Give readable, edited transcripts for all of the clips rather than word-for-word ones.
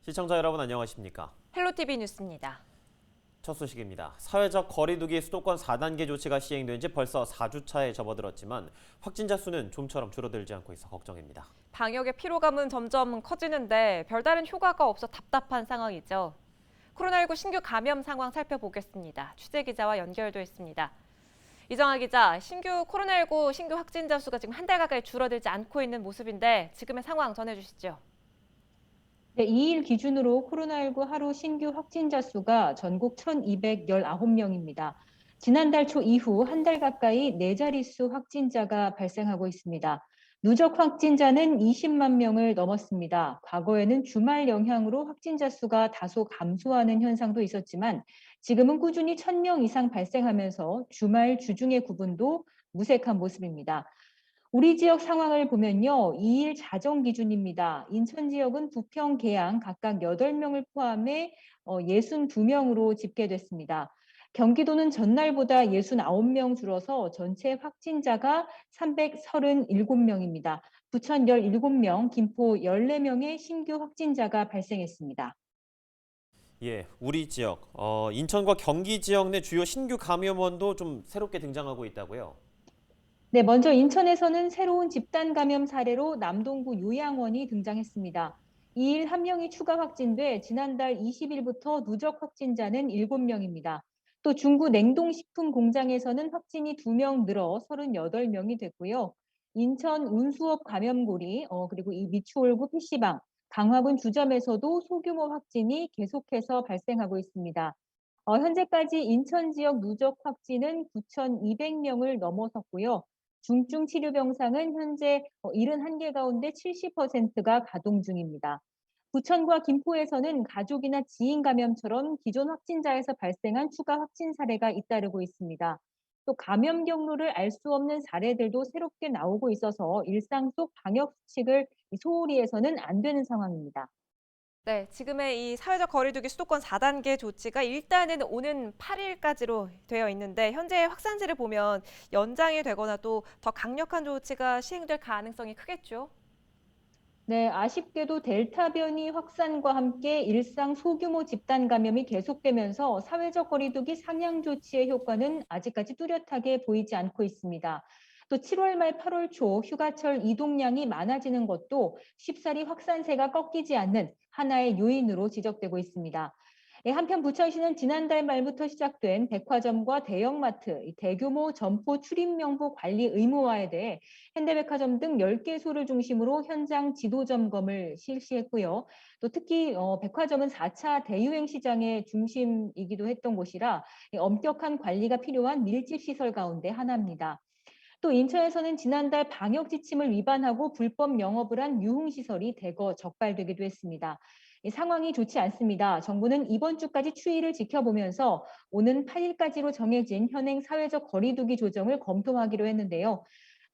시청자 여러분 안녕하십니까? 헬로티비 뉴스입니다. 첫 소식입니다. 사회적 거리두기 수도권 4단계 조치가 시행된 지 벌써 4주차에 접어들었지만 확진자 수는 좀처럼 줄어들지 않고 있어 걱정입니다. 방역의 피로감은 점점 커지는데 별다른 효과가 없어 답답한 상황이죠. 코로나19 신규 감염 상황 살펴보겠습니다. 취재 기자와 연결돼 있습니다. 이정아 기자, 코로나19 신규 확진자 수가 지금 한 달 가까이 줄어들지 않고 있는 모습인데 지금의 상황 전해주시죠. 네, 2일 기준으로 코로나19 하루 신규 확진자 수가 전국 1,219명입니다. 지난달 초 이후 한 달 가까이 네 자릿수 확진자가 발생하고 있습니다. 누적 확진자는 20만 명을 넘었습니다. 과거에는 주말 영향으로 확진자 수가 다소 감소하는 현상도 있었지만 지금은 꾸준히 1,000명 이상 발생하면서 주말 주중의 구분도 무색한 모습입니다. 우리 지역 상황을 보면요. 2일 자정 기준입니다. 인천 지역은 부평, 계양 각각 8명을 포함해 62명으로 집계됐습니다. 경기도는 전날보다 69명 줄어서 전체 확진자가 337명입니다. 부천 17명, 김포 14명의 신규 확진자가 발생했습니다. 우리 지역, 인천과 경기 지역 내 주요 신규 감염원도 좀 새롭게 등장하고 있다고요? 네, 먼저 인천에서는 새로운 집단 감염 사례로 남동구 요양원이 등장했습니다. 2일 한 명이 추가 확진돼 지난달 20일부터 누적 확진자는 7명입니다. 또 중구 냉동식품 공장에서는 확진이 2명 늘어 38명이 됐고요. 인천 운수업 감염고리, 그리고 이 미추홀구 PC방, 강화군 주점에서도 소규모 확진이 계속해서 발생하고 있습니다. 현재까지 인천 지역 누적 확진은 9,200명을 넘어섰고요. 중증 치료 병상은 현재 71개 가운데 70%가 가동 중입니다. 부천과 김포에서는 가족이나 지인 감염처럼 기존 확진자에서 발생한 추가 확진 사례가 잇따르고 있습니다. 또 감염 경로를 알 수 없는 사례들도 새롭게 나오고 있어서 일상 속 방역 수칙을 소홀히 해서는 안 되는 상황입니다. 네, 지금의 이 사회적 거리두기 수도권 4단계 조치가 일단은 오는 8일까지로 되어 있는데 현재 확산세를 보면 연장이 되거나 또 더 강력한 조치가 시행될 가능성이 크겠죠? 네, 아쉽게도 델타 변이 확산과 함께 일상 소규모 집단 감염이 계속되면서 사회적 거리두기 상향 조치의 효과는 아직까지 뚜렷하게 보이지 않고 있습니다. 또 7월 말 8월 초 휴가철 이동량이 많아지는 것도 쉽사리 확산세가 꺾이지 않는 하나의 요인으로 지적되고 있습니다. 한편 부천시는 지난달 말부터 시작된 백화점과 대형마트, 대규모 점포 출입 명부 관리 의무화에 대해 현대백화점 등 10개소를 중심으로 현장 지도 점검을 실시했고요. 또 특히 백화점은 4차 대유행 시장의 중심이기도 했던 곳이라 엄격한 관리가 필요한 밀집 시설 가운데 하나입니다. 또 인천에서는 지난달 방역 지침을 위반하고 불법 영업을 한 유흥시설이 대거 적발되기도 했습니다. 이 상황이 좋지 않습니다. 정부는 이번 주까지 추이를 지켜보면서 오는 8일까지로 정해진 현행 사회적 거리두기 조정을 검토하기로 했는데요.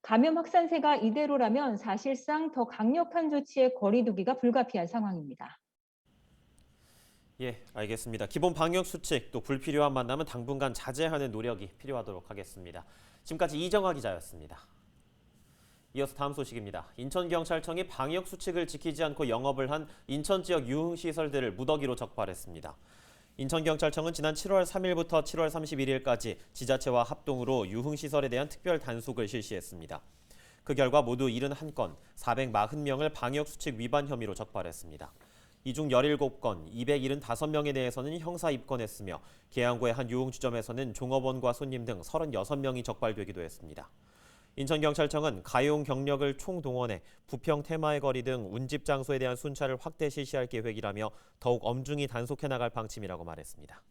감염 확산세가 이대로라면 사실상 더 강력한 조치의 거리두기가 불가피한 상황입니다. 알겠습니다. 기본 방역 수칙 또 불필요한 만남은 당분간 자제하는 노력이 필요하도록 하겠습니다. 지금까지 이정아 기자였습니다. 이어서 다음 소식입니다. 인천경찰청이 방역 수칙을 지키지 않고 영업을 한 인천 지역 유흥시설들을 무더기로 적발했습니다. 인천경찰청은 지난 7월 3일부터 7월 31일까지 지자체와 합동으로 유흥시설에 대한 특별 단속을 실시했습니다. 그 결과 모두 71건, 440명을 방역수칙 위반 혐의로 적발했습니다. 이 중 17건, 275명에 대해서는 형사 입건했으며 계양구의 한 유흥주점에서는 종업원과 손님 등 36명이 적발되기도 했습니다. 인천경찰청은 가용 경력을 총동원해 부평 테마의 거리 등 운집 장소에 대한 순찰을 확대 실시할 계획이라며 더욱 엄중히 단속해 나갈 방침이라고 말했습니다.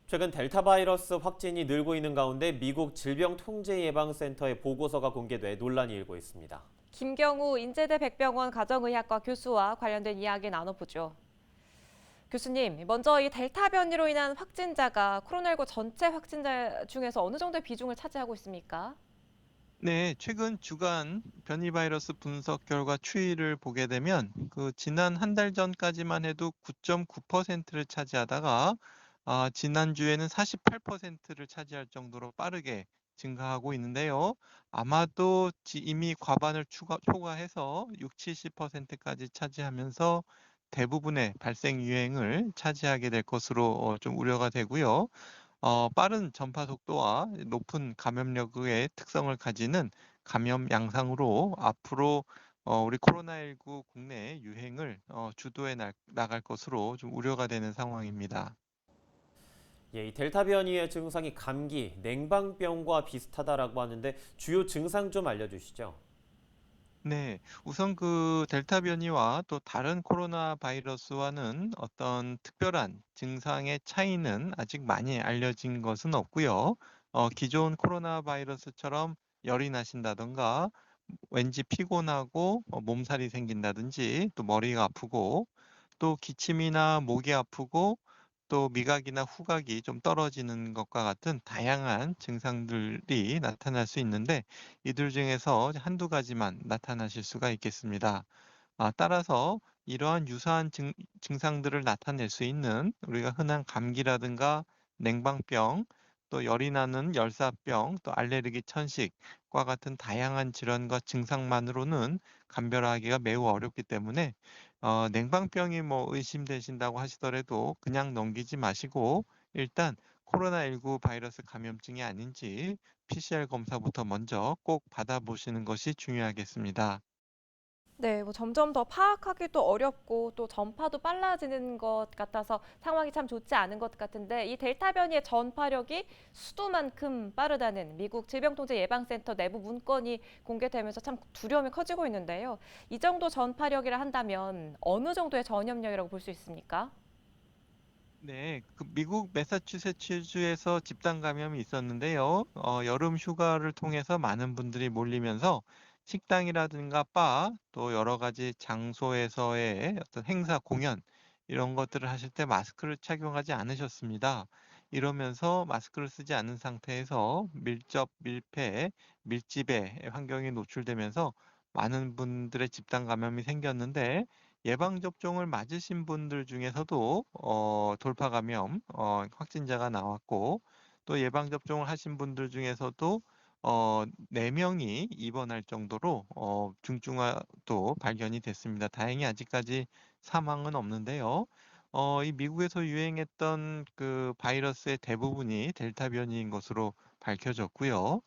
최근 델타 바이러스 확진이 늘고 있는 가운데 미국 질병통제예방센터의 보고서가 공개돼 논란이 일고 있습니다. 김경우 인제대 백병원 가정의학과 교수와 관련된 이야기 나눠보죠. 교수님, 먼저 이 델타 변이로 인한 확진자가 코로나19 전체 확진자 중에서 어느 정도의 비중을 차지하고 있습니까? 네, 최근 주간 변이 바이러스 분석 결과 추이를 보게 되면 지난 한 달 전까지만 해도 9.9%를 차지하다가 지난주에는 48%를 차지할 정도로 빠르게 증가하고 있는데요. 아마도 이미 과반을 초과해서 60~70%까지 차지하면서 대부분의 발생 유행을 차지하게 될 것으로 좀 우려가 되고요. 빠른 전파 속도와 높은 감염력의 특성을 가지는 감염 양상으로 앞으로 우리 코로나19 국내 유행을 주도해 나갈 것으로 좀 우려가 되는 상황입니다. 예, 이 델타 변이의 증상이 감기, 냉방병과 비슷하다라고 하는데 주요 증상 좀 알려주시죠. 네, 우선 그 델타 변이와 또 다른 코로나 바이러스와는 어떤 특별한 증상의 차이는 아직 많이 알려진 것은 없고요. 기존 코로나 바이러스처럼 열이 나신다던가 왠지 피곤하고 몸살이 생긴다든지 또 머리가 아프고 또 기침이나 목이 아프고 또 미각이나 후각이 좀 떨어지는 것과 같은 다양한 증상들이 나타날 수 있는데 이들 중에서 한두 가지만 나타나실 수가 있겠습니다. 따라서 이러한 유사한 증상들을 나타낼 수 있는 우리가 흔한 감기라든가 냉방병, 또 열이 나는 열사병, 또 알레르기 천식과 같은 다양한 질환과 증상만으로는 감별하기가 매우 어렵기 때문에 냉방병이 뭐 의심되신다고 하시더라도 그냥 넘기지 마시고 일단 코로나19 바이러스 감염증이 아닌지 PCR 검사부터 먼저 꼭 받아보시는 것이 중요하겠습니다. 네, 뭐 점점 더 파악하기도 어렵고 또 전파도 빨라지는 것 같아서 상황이 참 좋지 않은 것 같은데 이 델타 변이의 전파력이 수도만큼 빠르다는 미국 질병통제예방센터 내부 문건이 공개되면서 참 두려움이 커지고 있는데요. 이 정도 전파력이라 한다면 어느 정도의 전염력이라고 볼 수 있습니까? 네, 그 미국 매사추세츠주에서 집단 감염이 있었는데요. 여름 휴가를 통해서 많은 분들이 몰리면서 식당이라든가 바, 또 여러 가지 장소에서의 어떤 행사, 공연, 이런 것들을 하실 때 마스크를 착용하지 않으셨습니다. 이러면서 마스크를 쓰지 않은 상태에서 밀접, 밀폐, 밀집의 환경에 노출되면서 많은 분들의 집단 감염이 생겼는데 예방접종을 맞으신 분들 중에서도 돌파 감염 확진자가 나왔고 또 예방접종을 하신 분들 중에서도 4명이 입원할 정도로 중증화도 발견이 됐습니다. 다행히 아직까지 사망은 없는데요. 이 미국에서 유행했던 그 바이러스의 대부분이 델타 변이인 것으로 밝혀졌고요.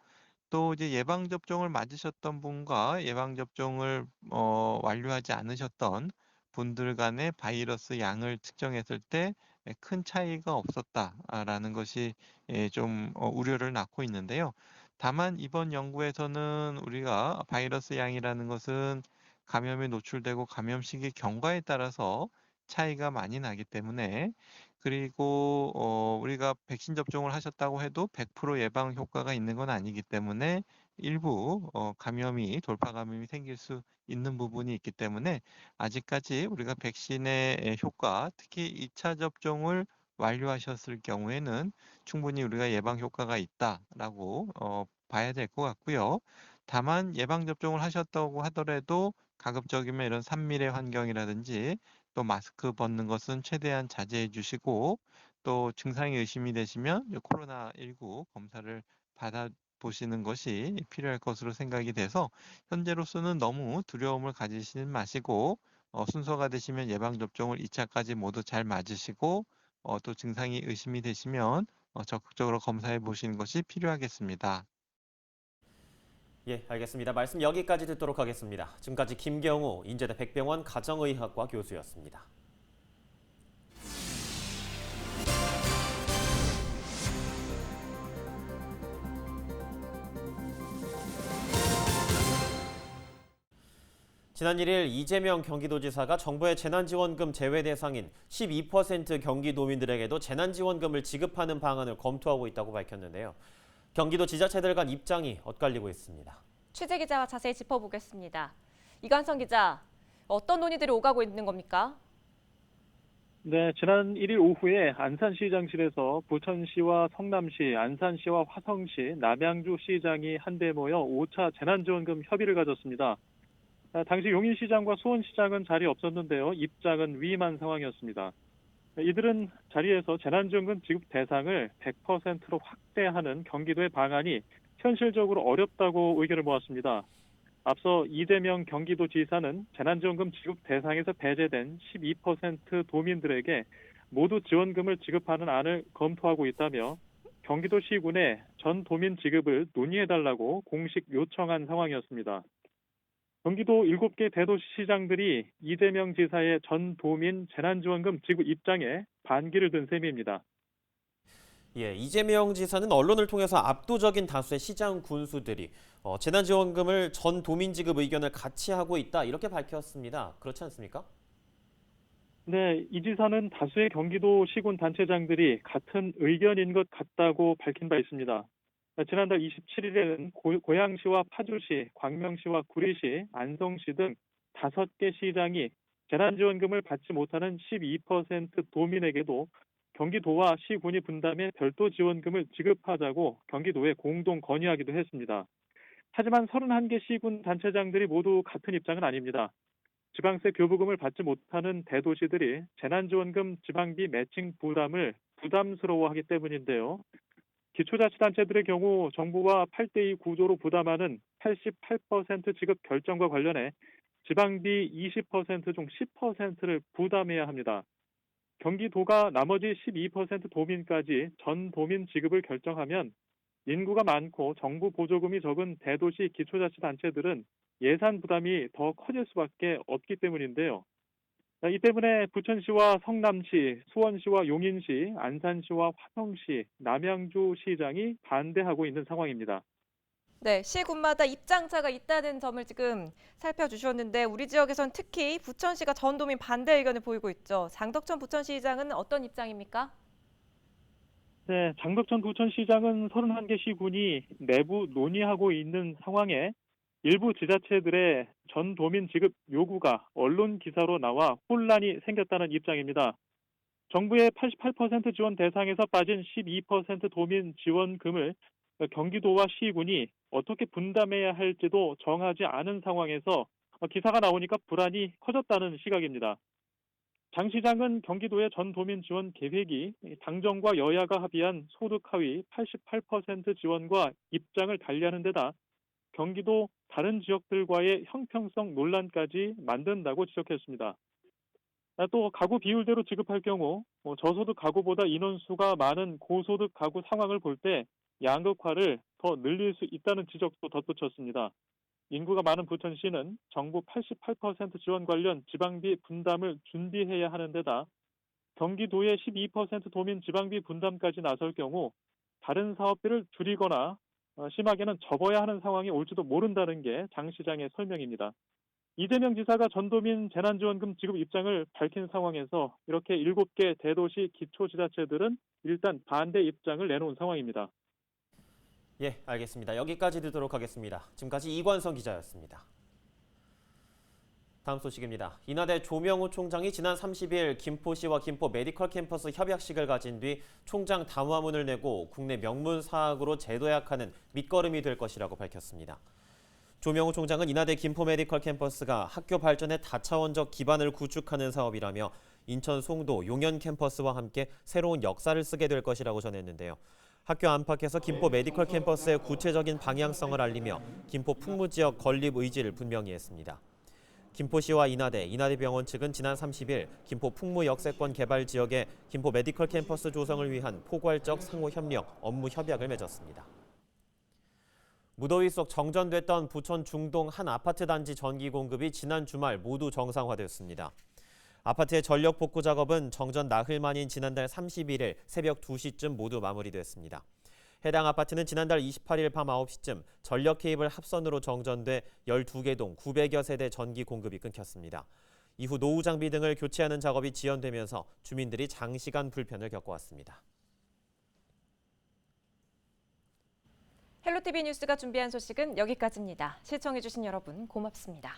또 이제 예방 접종을 맞으셨던 분과 예방 접종을 완료하지 않으셨던 분들 간의 바이러스 양을 측정했을 때 큰 차이가 없었다라는 것이 좀 우려를 낳고 있는데요. 다만 이번 연구에서는 우리가 바이러스 양이라는 것은 감염에 노출되고 감염 시기 경과에 따라서 차이가 많이 나기 때문에 그리고 우리가 백신 접종을 하셨다고 해도 100% 예방 효과가 있는 건 아니기 때문에 일부 감염이 돌파 감염이 생길 수 있는 부분이 있기 때문에 아직까지 우리가 백신의 효과, 특히 2차 접종을 완료하셨을 경우에는 충분히 우리가 예방 효과가 있다라고 봐야 될 것 같고요. 다만 예방 접종을 하셨다고 하더라도 가급적이면 이런 산밀의 환경이라든지 또 마스크 벗는 것은 최대한 자제해 주시고 또 증상이 의심이 되시면 코로나19 검사를 받아 보시는 것이 필요할 것으로 생각이 돼서 현재로서는 너무 두려움을 가지시는 마시고 순서가 되시면 예방접종을 2차까지 모두 잘 맞으시고 또 증상이 의심이 되시면 적극적으로 검사해 보시는 것이 필요하겠습니다. 예, 알겠습니다. 말씀 여기까지 듣도록 하겠습니다. 지금까지 김경우 인제대 백병원 가정의학과 교수였습니다. 지난 1일 이재명 경기도지사가 정부의 재난지원금 제외 대상인 12% 경기도민들에게도 재난지원금을 지급하는 방안을 검토하고 있다고 밝혔는데요. 경기도 지자체들 간 입장이 엇갈리고 있습니다. 취재 기자와 자세히 짚어보겠습니다. 이관성 기자, 어떤 논의들이 오가고 있는 겁니까? 네, 지난 1일 오후에 안산시장실에서 부천시와 성남시, 안산시와 화성시, 남양주시장이 한데 모여 5차 재난지원금 협의를 가졌습니다. 당시 용인시장과 수원시장은 자리 없었는데요. 입장은 위임한 상황이었습니다. 이들은 자리에서 재난지원금 지급 대상을 100%로 확대하는 경기도의 방안이 현실적으로 어렵다고 의견을 모았습니다. 앞서 이재명 경기도지사는 재난지원금 지급 대상에서 배제된 12% 도민들에게 모두 지원금을 지급하는 안을 검토하고 있다며 경기도시군에 전 도민 지급을 논의해달라고 공식 요청한 상황이었습니다. 경기도 7개 대도시 시장들이 이재명 지사의 전 도민 재난지원금 지급 입장에 반기를 든 셈입니다. 예, 이재명 지사는 언론을 통해서 압도적인 다수의 시장 군수들이 재난지원금을 전 도민 지급 의견을 같이 하고 있다 이렇게 밝혔습니다. 그렇지 않습니까? 네, 이 지사는 다수의 경기도 시군 단체장들이 같은 의견인 것 같다고 밝힌 바 있습니다. 지난달 27일에는 고양시와 파주시, 광명시와 구리시, 안성시 등 5개 시장이 재난지원금을 받지 못하는 12% 도민에게도 경기도와 시군이 분담해 별도 지원금을 지급하자고 경기도에 공동 건의하기도 했습니다. 하지만 31개 시군 단체장들이 모두 같은 입장은 아닙니다. 지방세 교부금을 받지 못하는 대도시들이 재난지원금 지방비 매칭 부담을 부담스러워하기 때문인데요. 기초자치단체들의 경우 정부와 8대2 구조로 부담하는 88% 지급 결정과 관련해 지방비 20% 중 10%를 부담해야 합니다. 경기도가 나머지 12% 도민까지 전 도민 지급을 결정하면 인구가 많고 정부 보조금이 적은 대도시 기초자치단체들은 예산 부담이 더 커질 수밖에 없기 때문인데요. 이 때문에 부천시와 성남시, 수원시와 용인시, 안산시와 화성시, 남양주 시장이 반대하고 있는 상황입니다. 네, 시군마다 입장차가 있다는 점을 지금 살펴주셨는데 우리 지역에선 특히 부천시가 전도민 반대 의견을 보이고 있죠. 장덕천 부천시장은 어떤 입장입니까? 네, 장덕천 부천시장은 31개 시군이 내부 논의하고 있는 상황에 일부 지자체들의 전 도민 지급 요구가 언론 기사로 나와 혼란이 생겼다는 입장입니다. 정부의 88% 지원 대상에서 빠진 12% 도민 지원금을 경기도와 시군이 어떻게 분담해야 할지도 정하지 않은 상황에서 기사가 나오니까 불안이 커졌다는 시각입니다. 장 시장은 경기도의 전 도민 지원 계획이 당정과 여야가 합의한 소득 하위 88% 지원과 입장을 달리하는 데다 경기도 다른 지역들과의 형평성 논란까지 만든다고 지적했습니다. 또 가구 비율대로 지급할 경우 저소득 가구보다 인원수가 많은 고소득 가구 상황을 볼 때 양극화를 더 늘릴 수 있다는 지적도 덧붙였습니다. 인구가 많은 부천시는 정부 88% 지원 관련 지방비 분담을 준비해야 하는 데다 경기도의 12% 도민 지방비 분담까지 나설 경우 다른 사업비를 줄이거나 심하게는 접어야 하는 상황이 올지도 모른다는 게 장 시장의 설명입니다. 이재명 지사가 전도민 재난지원금 지급 입장을 밝힌 상황에서 이렇게 7개 대도시 기초지자체들은 일단 반대 입장을 내놓은 상황입니다. 예, 알겠습니다. 여기까지 듣도록 하겠습니다. 지금까지 이관성 기자였습니다. 다음 소식입니다. 인하대 조명호 총장이 지난 30일 김포시와 김포 메디컬 캠퍼스 협약식을 가진 뒤 총장 담화문을 내고 국내 명문 사학으로 재도약하는 밑거름이 될 것이라고 밝혔습니다. 조명호 총장은 인하대 김포 메디컬 캠퍼스가 학교 발전의 다차원적 기반을 구축하는 사업이라며 인천 송도 용현 캠퍼스와 함께 새로운 역사를 쓰게 될 것이라고 전했는데요. 학교 안팎에서 김포 메디컬 캠퍼스의 구체적인 방향성을 알리며 김포 풍무 지역 건립 의지를 분명히 했습니다. 김포시와 인하대병원 측은 지난 30일 김포 풍무 역세권 개발 지역에 김포 메디컬 캠퍼스 조성을 위한 포괄적 상호 협력, 업무 협약을 맺었습니다. 무더위 속 정전됐던 부천 중동 한 아파트 단지 전기 공급이 지난 주말 모두 정상화됐습니다. 아파트의 전력 복구 작업은 정전 나흘 만인 지난달 31일 새벽 2시쯤 모두 마무리됐습니다. 해당 아파트는 지난달 28일 밤 9시쯤 전력 케이블 합선으로 정전돼 12개 동 900여 세대 전기 공급이 끊겼습니다. 이후 노후 장비 등을 교체하는 작업이 지연되면서 주민들이 장시간 불편을 겪어왔습니다. 헬로티비 뉴스가 준비한 소식은 여기까지입니다. 시청해주신 여러분 고맙습니다.